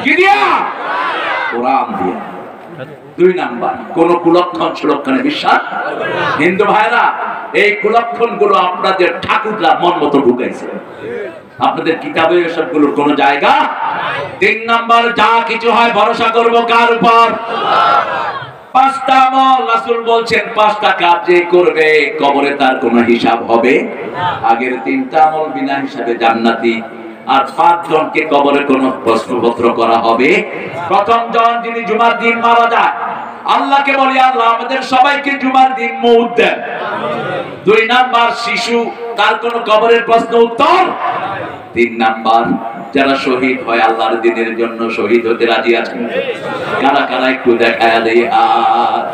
কি দিয়া? কোরআন দিয়া। 2 নাম্বার, কোন কুলক্ষণ সুলক্ষণে বিশ্বাস। হিন্দু ভাইরা, এই কুলক্ষণ গুলো আপনাদের ঠাকুররা মন মতো ঢুকাইছে, আপনাদের কিতাবে এসবগুলোর কোন জায়গা। 3 নাম্বার, যা কিছু হয় ভরসা করব কার উপর? 5টা আমল রাসূল বলছেন, 5টা কাজ যে করবে কবরে তার কোনো হিসাব হবে। আগের 3টা আমল বিনা হিসাবে জান্নাতি, আর 5 জনকে কবরে কোনো প্রশ্নপত্র করা হবে। প্রথম জন যিনি জুমার দিন মারা যায়, আল্লাহকে বলি আল্লাহ আমাদের সবাইকে জুমার দিন মওত দেন। 2 নাম্বার, শিশু, তার কোনো কবরের প্রশ্ন উত্তর। 3 নাম্বার, যারা শহীদ হয় আল্লাহর দ্বীনের জন্য শহীদ হতে রাজি আছেন? কারা কারা একটু দেখায়া দেই হাত।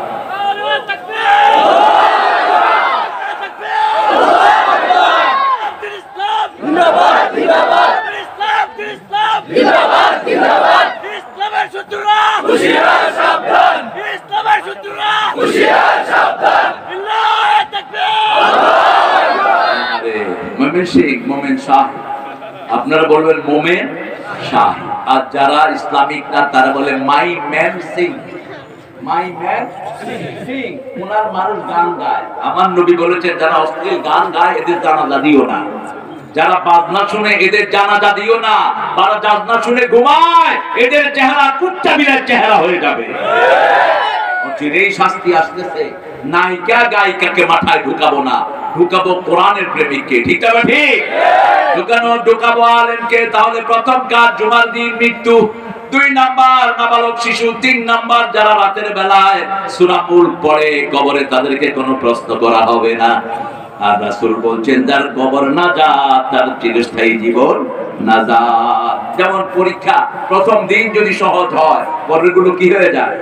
মোমেন শাহ, আপনারা বলবেন মোমেন শাহ, আর যারা ইসলামিক না তারা বলে Mymensingh. Mymensingh, ওনার মানুষ গান গায়। আমার নবী বলেছেন যারা অশ্লীল গান গায় এদের জানাজা দিও না, যারা বাজনা শুনে এদের জানাজা দিও না, যারা বাজনা শুনে ঘুমায় এদের চেহারা কুত্তা বিলার চেহারা হয়ে যাবে। অচিরেই শাস্তি আসতেছে। নায়িকা গায়িকাকে মাথায় ঢুকাবো না, ঢুকাবো কোরআনের প্রেমিককে। ঠিক আছে? ঠিক। ঢুকাবো আলেমকে। তাহলে প্রথম কাজ জুমার দিন মৃত্যু। 2 নাম্বার, নাবালক শিশু। 3 নাম্বার, যারা রাতের বেলায় সূরা মুলক পড়ে কবরে তাদেরকে কোনো প্রশ্ন করা হবে না। আর রাসূল বলছেন যার কবর নাজাত তার চিরস্থায়ী জীবন নাজাত। যেমন পরীক্ষা প্রথম দিন যদি সহজ হয় পরেরগুলো কি হয়ে যায়?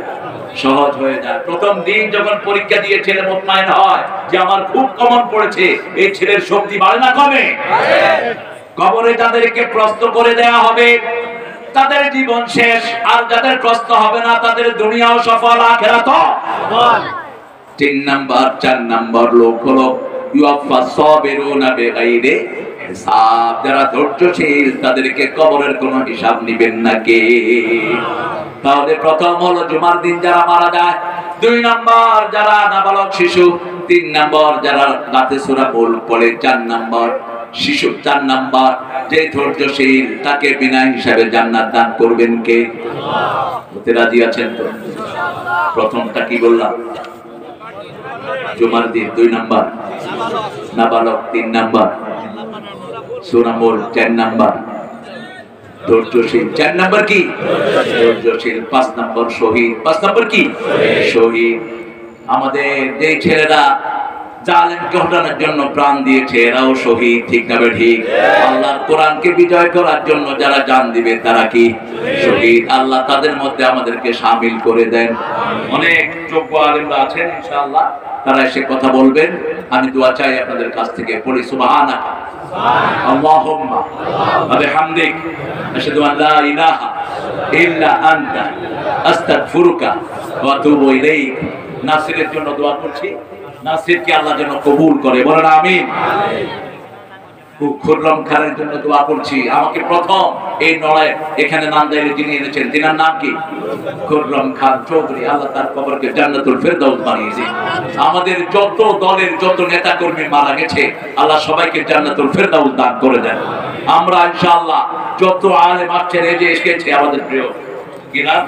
সহজ হয়ে যায়। প্রথম দিন যখন পরীক্ষা দিয়ে ছেলে মুতমাইন হয় যে আমার খুব কমন পড়েছে, এই ছেলের শক্তি বাড়ে না কমে? কবরে যাদেরকে প্রশ্ন করে দেয়া হবে তাদের জীবন শেষ, আর যাদের প্রশ্ন হবে না তাদের দুনিয়াও সফল আখিরাতও সফল। 3 নাম্বার, 4 নাম্বার লোক হলো ইউফা সাবিরুনা বিগাইরি হিসাব। যারা ধৈর্যশীল তাদেরকে কবরের কোনো হিসাব নেবেন না কে। তাহলে প্রথম হলো জুমার দিন যারা মারা যায়, 2 নাম্বার যারা নাবালক শিশু, 3 নাম্বার যারা রাতে সূরা মুলক পড়ে, 4 নাম্বার শিশু, 4 নাম্বার যে ধৈর্যশীল তাকে বিনা হিসাবে জান্নাত দান করবেন কে? হতে রাজি আছেন তো? প্রথমটা কি বললাম? জুমার দিন। 2 নাম্বার নাবালক, 3 নাম্বার সূরা মুলক, 4 নাম্বার ধৈর্যশীল, 4 নাম্বার কি? ধৈর্যশীল। 5 নাম্বার শহীদ। 5 নাম্বার কি? শহীদ। আমাদের যে ছেলেরা জালেমকে হটানোর জন্য প্রাণ দিয়েছে এরাও শহীদ। ঠিক না ঠিক? আল্লাহর কোরআনকে বিজয় করার জন্য যারা জান দিবে তারা কি? শহীদ। আল্লাহ তাদের মধ্যে আমাদেরকে শামিল করে দেন। অনেক যোগ্য আলেমরা আছেন ইনশাআল্লাহ, তারা এসে কথা বলবেন। আমি দোয়া চাই আপনাদের কাছ থেকে। পড়ি সুবহানাকা আল্লাহুম্মা ওয়া বিহামদিক আশহাদু আন লা ইলাহা ইল্লা আনতা আস্তাগফিরুকা ওয়া আতুবু ইলাইক। নাসিরের জন্য দোয়া করছি, নাসিরকে আল্লাহ যেন কবুল করে, বলেন আমিন। খুররম খানের জন্য দোয়া করছি। আমাকে প্রথম এই নড়ায় এখানে নান্দাইলে যিনি এনেছেন তিনার নাম কি? খুররম খান চৌধুরী। আল্লাহ তার কবরকে জান্নাতুল ফেরদাউস বানিয়ে দিন। আমাদের যত দলের যত নেতা কর্মী মারা গেছে আল্লাহ সবাইকে জান্নাতুল ফেরদাউস দান করে দেন। আমরা ইনশাআল্লাহ যত আলেম আসছেন এই যে এসেছে আমাদের প্রিয় কি নাম?